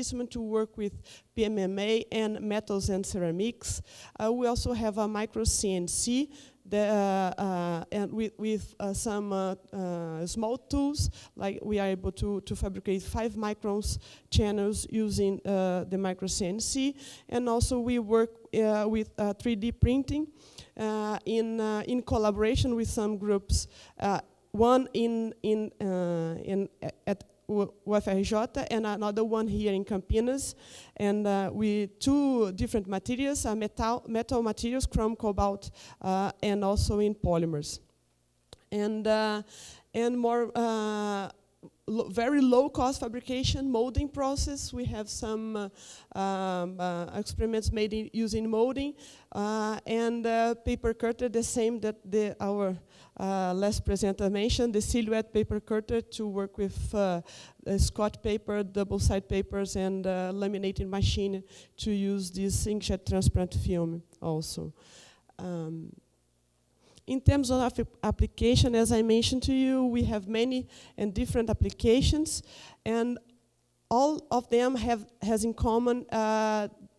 instrument to work with PMMA and metals and ceramics. We also have a micro CNC and with some small tools, like we are able to fabricate 5 microns channels using the micro CNC. And also we work with 3D printing in collaboration with some groups. One at UFRJ and another one here in Campinas, and with 2 different materials, metal materials, chrome, cobalt, and also in polymers. And more very low-cost fabrication molding process. We have some experiments made using molding and paper cutter, the same that our last presenter mentioned, the silhouette paper cutter to work with Scott paper, double-side papers, and laminating machine to use this inkjet transparent film also. In terms of application, as I mentioned to you, we have many and different applications, and all of them has in common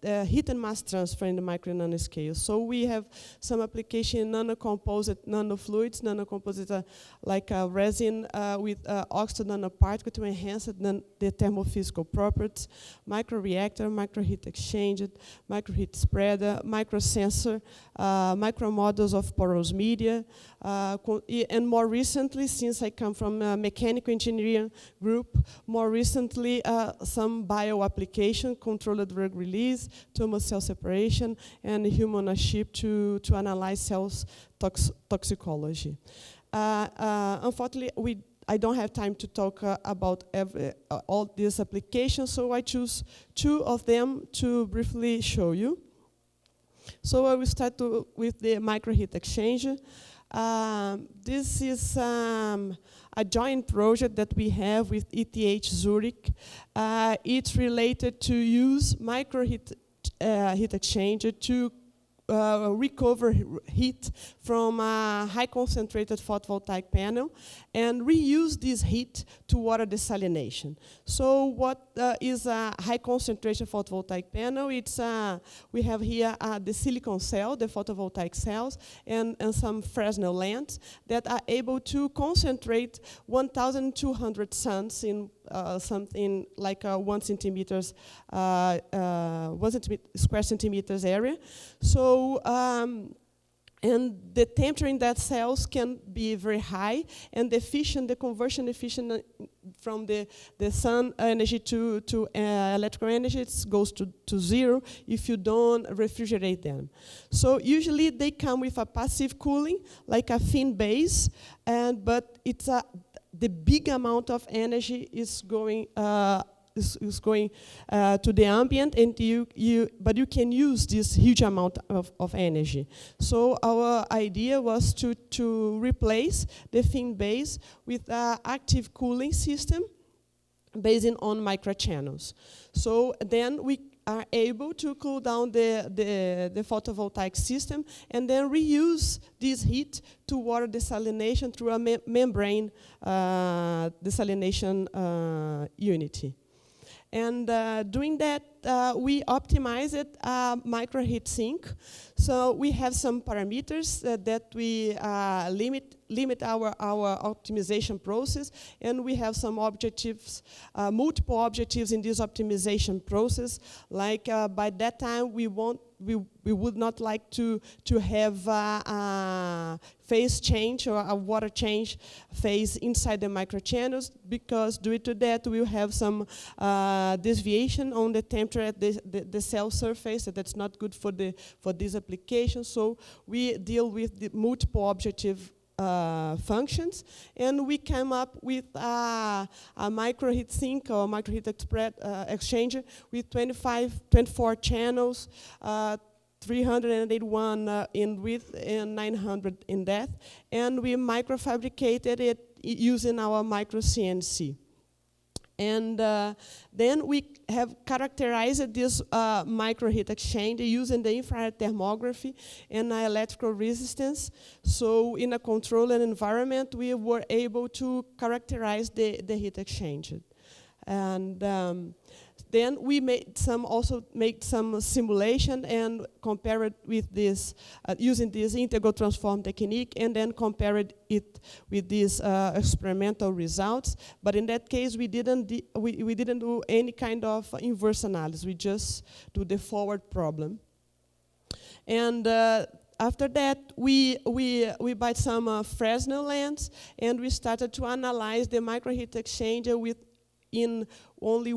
heat and mass transfer in the micro and nanoscale. So we have some application in nanocomposite nanofluids. Nanocomposite are like a resin with oxide nanoparticle to enhance the thermophysical properties, microreactor, microheat exchanger, microheat spreader, microsensor, micromodels of porous media, and more recently, since I come from a mechanical engineering group, more recently some bio application, controlled drug release, tumor cell separation, and human on a chip to analyze cells toxicology. Unfortunately, I don't have time to talk about all these applications, so I choose 2 of them to briefly show you. So I will start with the microheat exchanger. This is a joint project that we have with ETH Zurich. It's related to use microheat heat exchanger to recover heat from a high concentrated photovoltaic panel and reuse this heat to water desalination. So what is a high concentration photovoltaic panel? It's we have here the silicon cell, the photovoltaic cells, and some Fresnel lamps that are able to concentrate 1,200 suns in something like 1 square centimeters area. So and the temperature in that cells can be very high, and the conversion efficient from the sun energy to electrical energy goes to 0 if you don't refrigerate them. So usually they come with a passive cooling, like a thin base, but it's the big amount of energy is going to the ambient, and but you can use this huge amount of energy. So our idea was to replace the thin base with an active cooling system based on microchannels. So then we are able to cool down the photovoltaic system and then reuse this heat to water desalination through a membrane desalination unity. And doing that, we optimized microheat sink. So we have some parameters that we limit our optimization process, and we have some objectives, multiple objectives in this optimization process. Like by that time, we would not like to have a phase change or a water change phase inside the microchannels, because due to that we'll have some deviation on the temperature at the cell surface, that's not good for this application. So we deal with the multiple objective functions, and we came up with a microheat sink or microheat exchanger with 24 channels, 381 in width and 900 in depth, and we microfabricated it using our micro CNC. And then we have characterized this microheat exchanger using the infrared thermography and electrical resistance. So in a controlled environment, we were able to characterize the heat exchanger. And then we also made some simulation and compare it with this, using this integral transform technique, and then compared it with these experimental results. But in that case, we didn't do any kind of inverse analysis. We just do the forward problem. And after that, we bought some Fresnel lens, and we started to analyze the microheat exchanger with only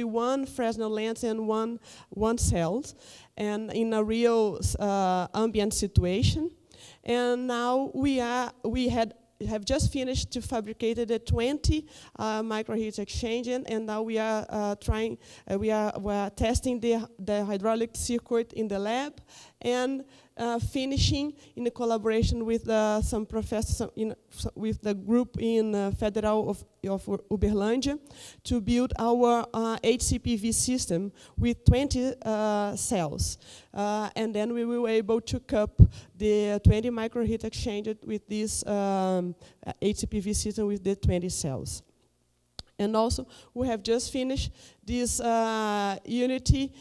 one Fresnel lens and one cell, and in a real ambient situation. And now we have just finished to fabricate the 20 microheat exchanger, and now we are we are testing the hydraulic circuit in the lab, and finishing in the collaboration with some professors with the group in Federal of Uberlândia to build our HCPV system with 20 cells. And then we will be able to cup the 20 microheat exchanger with this HCPV system with the 20 cells. And also, we have just finished this unity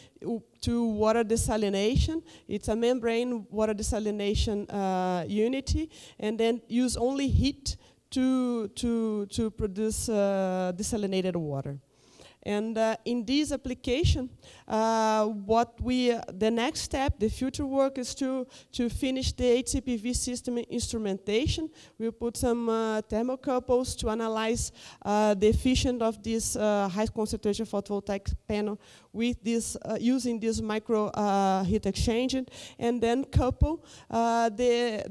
to water desalination. It's a membrane water desalination unity, and then use only heat to produce desalinated water. And in this application, the next step, the future work, is to finish the HCPV system instrumentation. We'll put some thermocouples to analyze the efficiency of this high concentration photovoltaic panel with this using this micro heat exchanger, and then couple the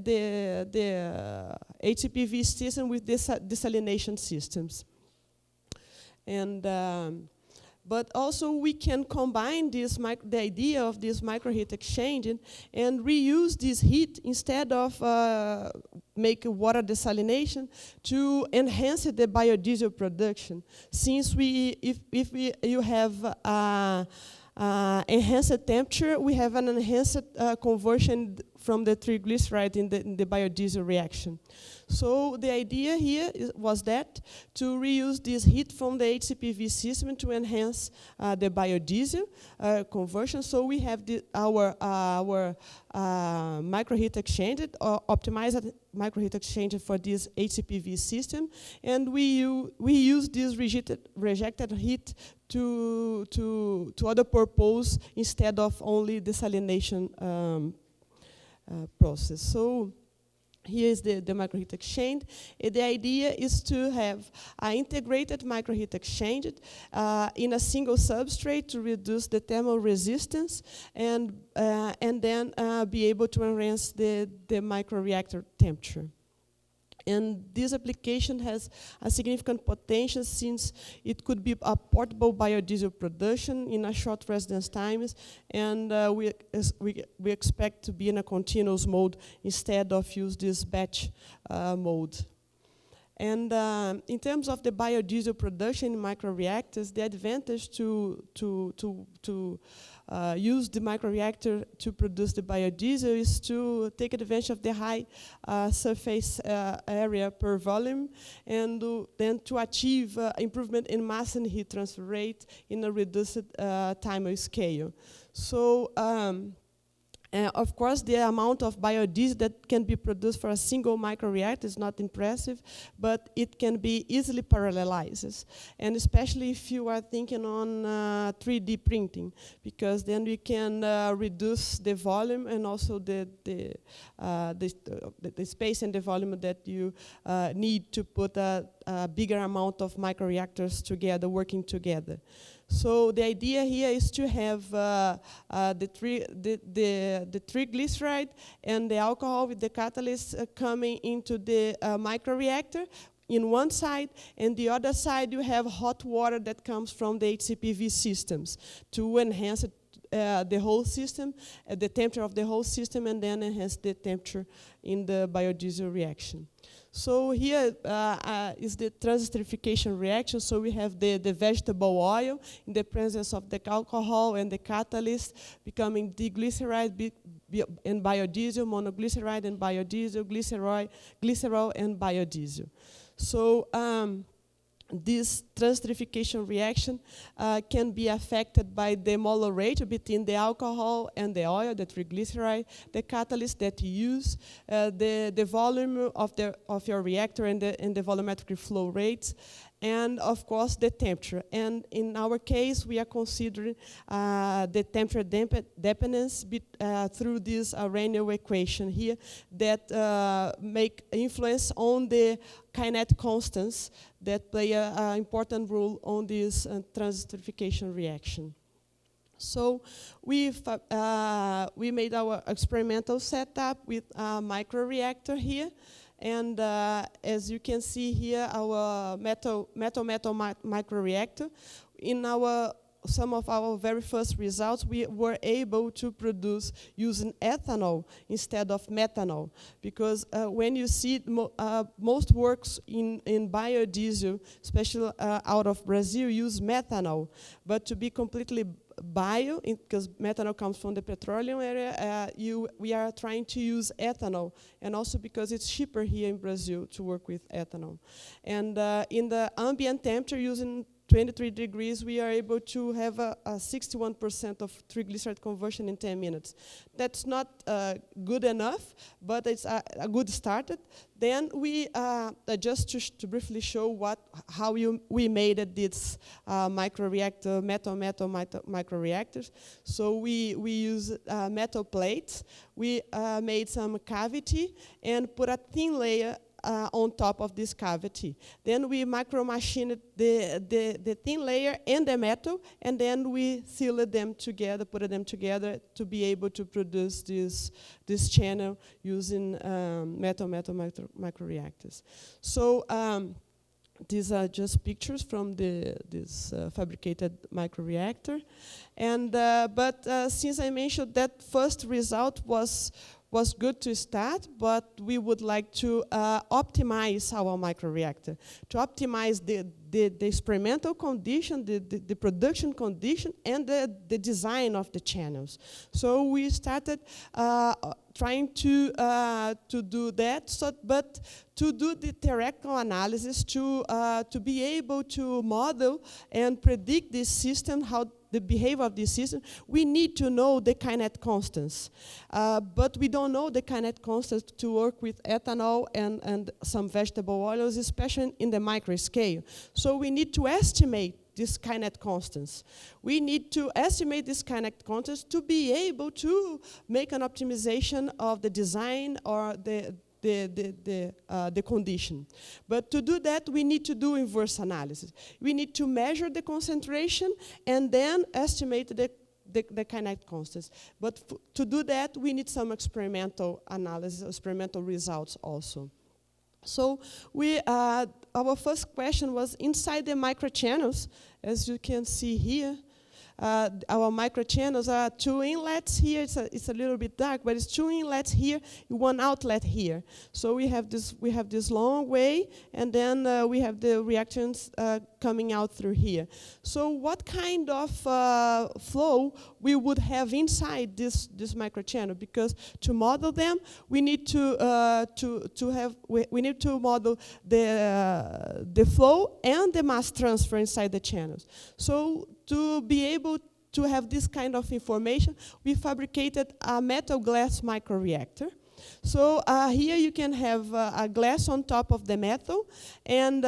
HCPV system with this desalination systems. And but also we can combine this the idea of this microheat exchanger and reuse this heat instead of make water desalination to enhance the biodiesel production. Since if you have enhanced temperature, we have an enhanced conversion from the triglyceride in the biodiesel reaction. So the idea here was to reuse this heat from the HCPV system to enhance the biodiesel conversion. So we have our microheat exchanger, optimized microheat exchanger for this HCPV system, and we use this rejected heat to other purpose instead of only desalination process. So here is the microheat exchanger. The idea is to have an integrated microheat exchanger in a single substrate to reduce the thermal resistance, and then be able to enhance the microreactor temperature. And this application has a significant potential since it could be a portable biodiesel production in a short residence times, and we expect to be in a continuous mode instead of use this batch mode. And in terms of the biodiesel production in microreactors, the advantage to use the microreactor to produce the biodiesel is to take advantage of the high surface area per volume, and then to achieve improvement in mass and heat transfer rate in a reduced time scale. So of course, the amount of biodiesel that can be produced for a single microreactor is not impressive, but it can be easily parallelized, and especially if you are thinking on 3D printing, because then we can reduce the volume and also the space and the volume that you need to put a bigger amount of microreactors together, working together. So the idea here is to have the triglyceride and the alcohol with the catalyst coming into the microreactor in one side, and the other side you have hot water that comes from the HCPV systems to enhance the whole system, the temperature of the whole system, and then enhance the temperature in the biodiesel reaction. So here is the transesterification reaction. So we have the vegetable oil in the presence of the alcohol and the catalyst becoming diglyceride and biodiesel, monoglyceride and biodiesel, glycerol and biodiesel. So this transesterification reaction can be affected by the molar ratio between the alcohol and the oil, the triglyceride, the catalyst that you use, the volume of your reactor and the volumetric flow rates, and of course the temperature. And in our case, we are considering the temperature dependence through this Arrhenius equation here that make influence on the kinetic constants that play an important role on this transesterification reaction. So we made our experimental setup with a microreactor here. And as you can see here, our metal microreactor, in some of our very first results, we were able to produce using ethanol instead of methanol. Because when you see most works in biodiesel, especially out of Brazil, use methanol. But to be completely bio, because methanol comes from the petroleum area, we are trying to use ethanol, and also because it's cheaper here in Brazil to work with ethanol. And in the ambient temperature, using 23 degrees, we are able to have a 61% of triglyceride conversion in 10 minutes. That's not good enough, but it's a good start. Then we, just to briefly show how we made this microreactor, metal microreactors. So we use metal plates. We made some cavity and put a thin layer on top of this cavity. Then we micro-machined the thin layer and the metal, and then we sealed them together, put them together to be able to produce this channel using metal microreactors. So these are just pictures from this fabricated microreactor. And but since I mentioned that first result was good to start, but we would like to optimize our microreactor, to optimize the experimental condition, the production condition, and the design of the channels. So we started trying to do that, but to do the theoretical analysis, to be able to model and predict this system, how the behavior of this system, we need to know the kinetic constants. But we don't know the kinetic constants to work with ethanol and some vegetable oils, especially in the micro scale. So we need to estimate these kinetic constants. We need to estimate these kinetic constants to be able to make an optimization of the design or the condition. But to do that, we need to do inverse analysis. We need to measure the concentration and then estimate the kinetic constants. But to do that, we need some experimental analysis, experimental results also. So our first question was inside the microchannels, as you can see here. Our microchannels are two inlets here. It's a little bit dark, but it's two inlets here, one outlet here. So we have this long way, and then we have the reactions coming out through here. So what kind of flow we would have inside this microchannel? Because to model them, we need to model the flow and the mass transfer inside the channels. So to be able to have this kind of information, we fabricated a metal glass microreactor. So here you can have a glass on top of the metal, and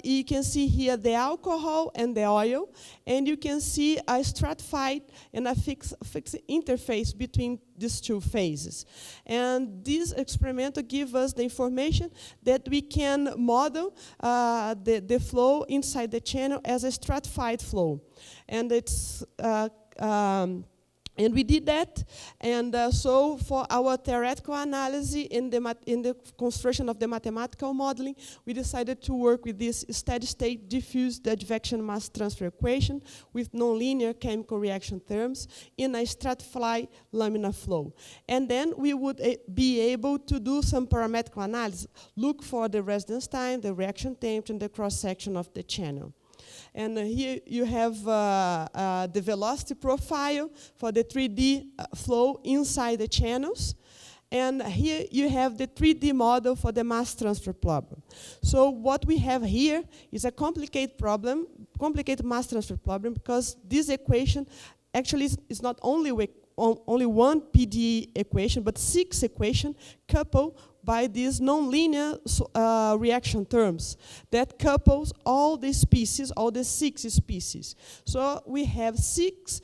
you can see here the alcohol and the oil, and you can see a stratified and a fixed interface between these two phases. And this experimental gives us the information that we can model the flow inside the channel as a stratified flow. And it's and we did that, and so for our theoretical analysis in the construction of the mathematical modeling, we decided to work with this steady-state diffuse advection mass transfer equation with nonlinear chemical reaction terms in a stratified laminar flow. And then we would be able to do some parametric analysis, look for the residence time, the reaction temperature, and the cross-section of the channel. And here you have the velocity profile for the 3D flow inside the channels. And here you have the 3D model for the mass transfer problem. So what we have here is a complicated problem, complicated mass transfer problem, because this equation actually is not only one PDE equation, but 6 equations coupled by these nonlinear reaction terms that couples all the species, all the 6 species. So we have 6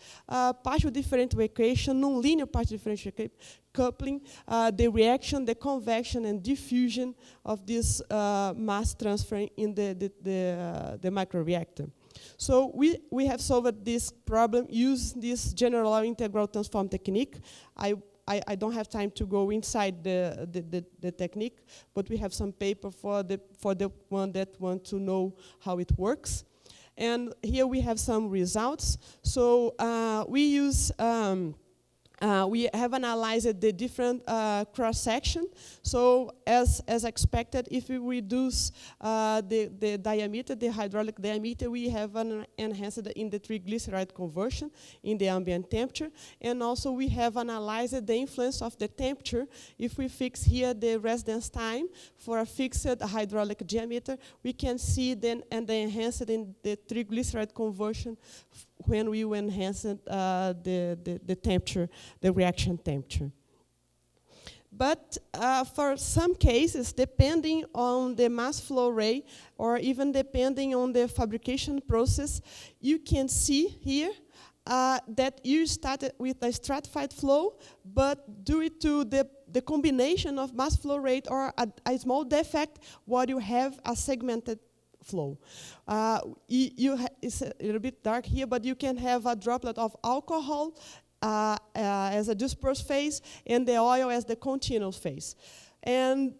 partial differential equations, nonlinear partial differential equations, coupling the reaction, the convection, and diffusion of this mass transfer in the microreactor. So we have solved this problem using this general integral transform technique. I don't have time to go inside the technique, but we have some paper for the one that want to know how it works. And here we have some results. So we have analyzed the different cross-section. So as expected, if we reduce the diameter, the hydraulic diameter, we have an enhanced in the triglyceride conversion in the ambient temperature. And also we have analyzed the influence of the temperature. If we fix here the residence time for a fixed hydraulic diameter, we can see then and the enhanced in the triglyceride conversion when we enhance the temperature, the reaction temperature. But for some cases, depending on the mass flow rate or even depending on the fabrication process, you can see here that you started with a stratified flow, but due to the combination of mass flow rate or a small defect, what you have a segmented flow. It's a little bit dark here, but you can have a droplet of alcohol as a dispersed phase and the oil as the continuous phase. And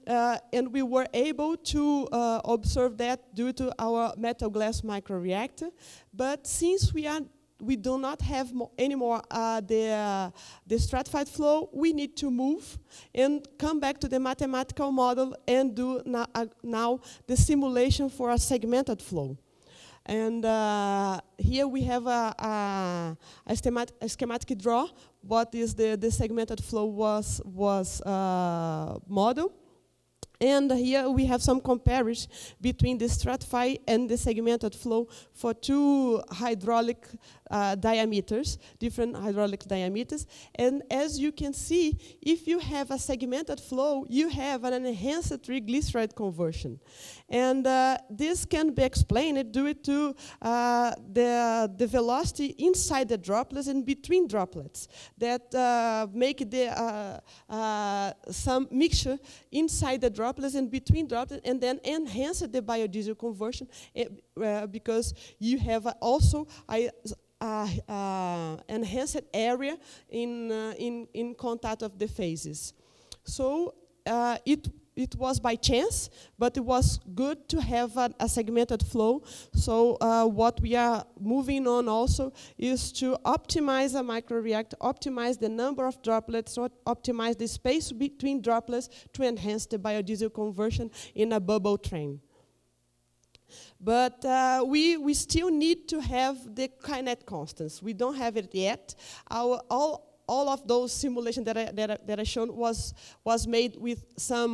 we were able to observe that due to our metal glass microreactor. But since we do not have anymore the stratified flow, we need to move and come back to the mathematical model and do now the simulation for a segmented flow. And here we have a schematic draw. What is the segmented flow was model. And here we have some comparison between the stratified and the segmented flow for 2 hydraulic diameters, different hydraulic diameters. And as you can see, if you have a segmented flow, you have an enhanced triglyceride conversion. And this can be explained due to the velocity inside the droplets and between droplets that make some mixture inside the droplets and between droplets, and then enhance the biodiesel conversion because you have also enhanced area in contact of the phases. So it was by chance, but it was good to have a segmented flow. So what we are moving on also is to optimize a microreactor, optimize the number of droplets, optimize the space between droplets to enhance the biodiesel conversion in a bubble train. But we still need to have the kinetic constants. We don't have it yet. All of those simulations that I shown was made with some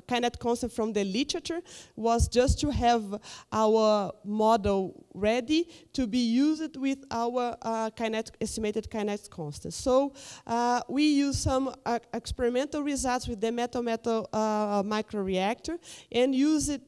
kinetic constant from the literature, was just to have our model ready to be used with our estimated kinetic constant. So we use some experimental results with the metal-metal microreactor and use it.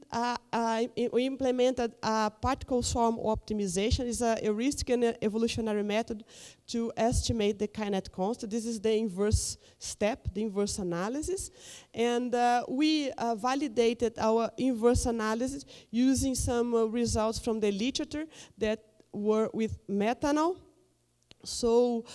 We implemented a particle swarm optimization. It's a heuristic and evolutionary method to estimate the kinetic constant. This is the inverse step, the inverse analysis. And we validated our inverse analysis using some results from the literature that were with methanol. So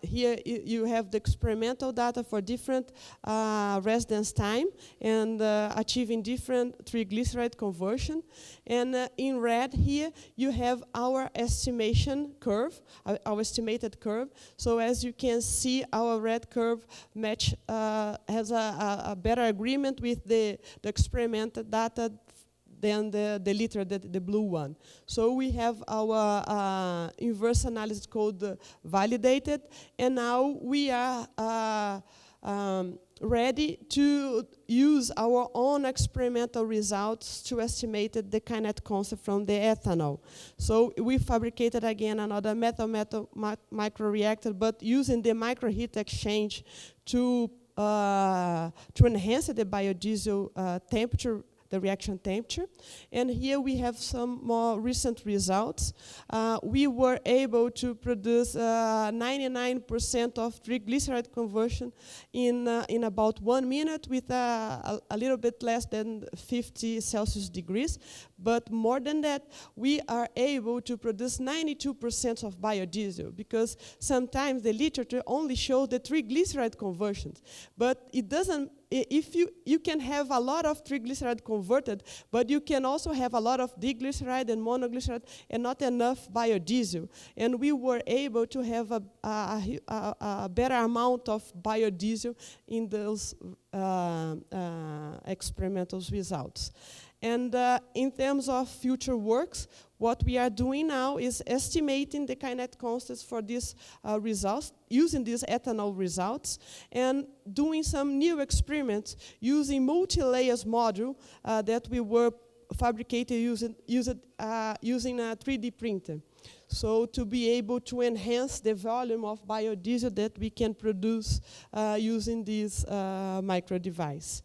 here you have the experimental data for different residence time and achieving different triglyceride conversion. And in red here, you have our estimation curve, our estimated curve. So as you can see, our red curve has a better agreement with the experimental data than the blue one. So we have our inverse analysis code validated, and now we are ready to use our own experimental results to estimate the kinetic constant from the ethanol. So we fabricated again another metal-metal microreactor, but using the microheat exchange to enhance the biodiesel temperature, the reaction temperature. And here we have some more recent results. We were able to produce 99% of triglyceride conversion in about 1 minute with a little bit less than 50 Celsius degrees. But more than that, we are able to produce 92% of biodiesel, because sometimes the literature only shows the triglyceride conversions. But it doesn't, if you can have a lot of triglyceride converted, but you can also have a lot of diglyceride and monoglyceride and not enough biodiesel. And we were able to have a better amount of biodiesel in those experimental results. And in terms of future works, what we are doing now is estimating the kinetic constants for these results, using these ethanol results, and doing some new experiments using multi-layers module that we were fabricated using a 3D printer. So to be able to enhance the volume of biodiesel that we can produce using this micro device.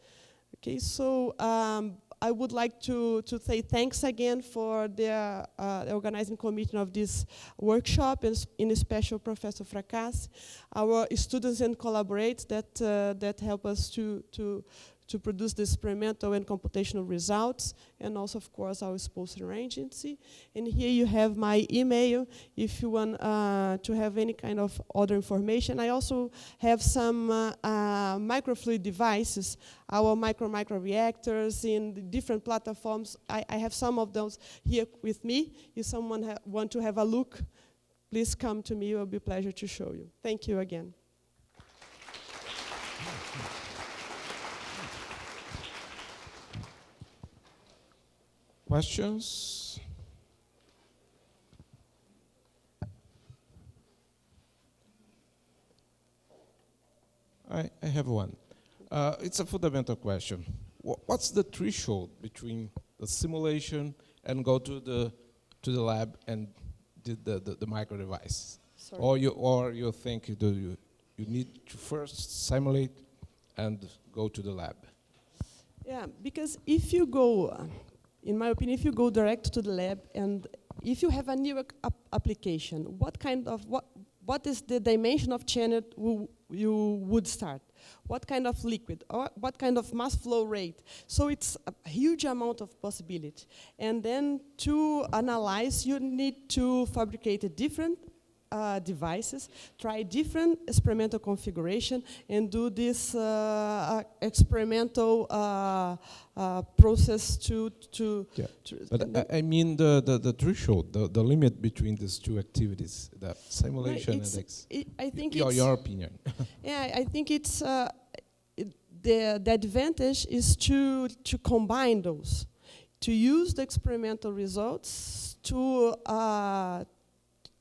Okay, so I would like to say thanks again for the organizing committee of this workshop, and in special Professor Fracassi, our students and collaborators that help us to produce the experimental and computational results, and also, of course, our sponsor agency. And here you have my email if you want to have any kind of other information. I also have some microfluid devices, our microreactors in the different platforms. I have some of those here with me. If someone want to have a look, please come to me. It will be a pleasure to show you. Thank you again. Questions? I have one. It's a fundamental question. What's the threshold between the simulation and go to the lab and the micro device? Sorry. Or you think you need to first simulate and go to the lab? Yeah, because if you go, in my opinion, if you go direct to the lab and if you have a new application, what is the dimension of channel you would start? What kind of liquid, or what kind of mass flow rate? So it's a huge amount of possibility. And then to analyze, you need to fabricate a different devices, try different experimental configuration, and do this experimental process But I mean the threshold, the limit between these two activities, the simulation and I think your opinion. Yeah, I think it's the advantage is to combine those, to use the experimental results to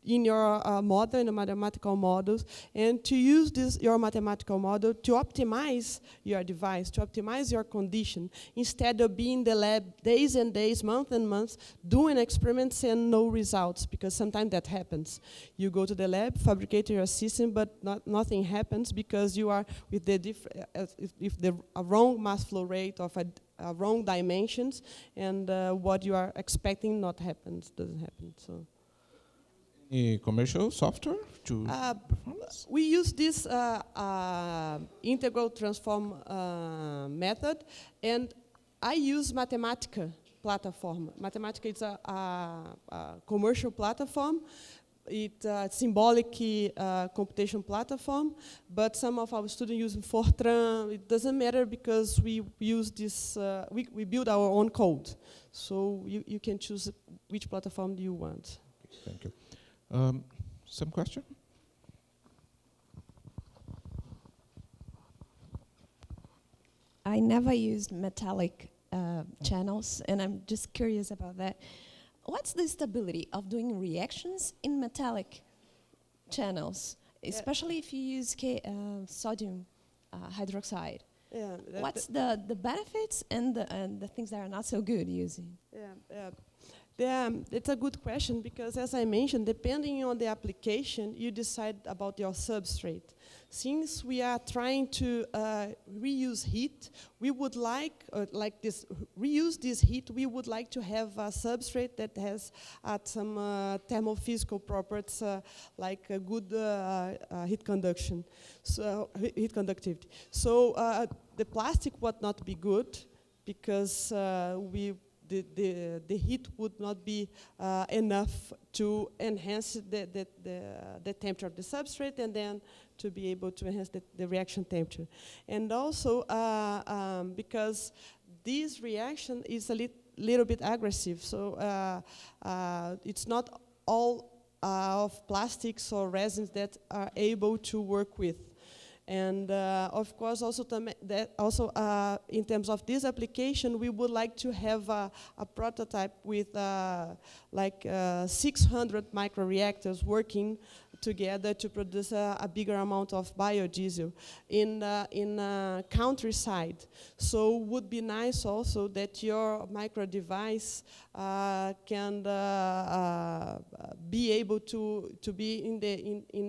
in your model, in the mathematical models, and to use your mathematical model to optimize your device, to optimize your condition, instead of being in the lab days and days, months and months, doing experiments and no results, because sometimes that happens. You go to the lab, fabricate your system, but nothing happens because you are with the wrong mass flow rate of a wrong dimensions, and what you are expecting doesn't happen. So. Commercial software to performance? We use this integral transform method, and I use Mathematica platform. Mathematica is a commercial platform. It's a symbolic computation platform, but some of our students use Fortran. It doesn't matter because we use this, we build our own code. So you can choose which platform you want. Thank you. Some question? I never used metallic channels, and I'm just curious about that. What's the stability of doing reactions in metallic channels, especially if you use sodium hydroxide. Yeah, What's the benefits and the things that are not so good using? It's a good question because, as I mentioned, depending on the application, you decide about your substrate. Since we are trying to reuse heat, we would reuse this heat. We would like to have a substrate that has some thermophysical properties like a good heat conduction, so heat conductivity. So the plastic would not be good because the heat would not be enough to enhance the temperature of the substrate and then to be able to enhance the reaction temperature. And also because this reaction is a little bit aggressive, so it's not all of plastics or resins that are able to work with. And of course, also in terms of this application, we would like to have a prototype with 600 microreactors working together to produce a bigger amount of biodiesel in countryside. So it would be nice also that your micro device can be able to be in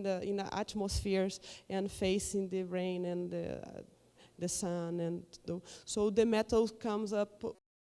the atmospheres and facing the rain and the sun, and so the metal comes up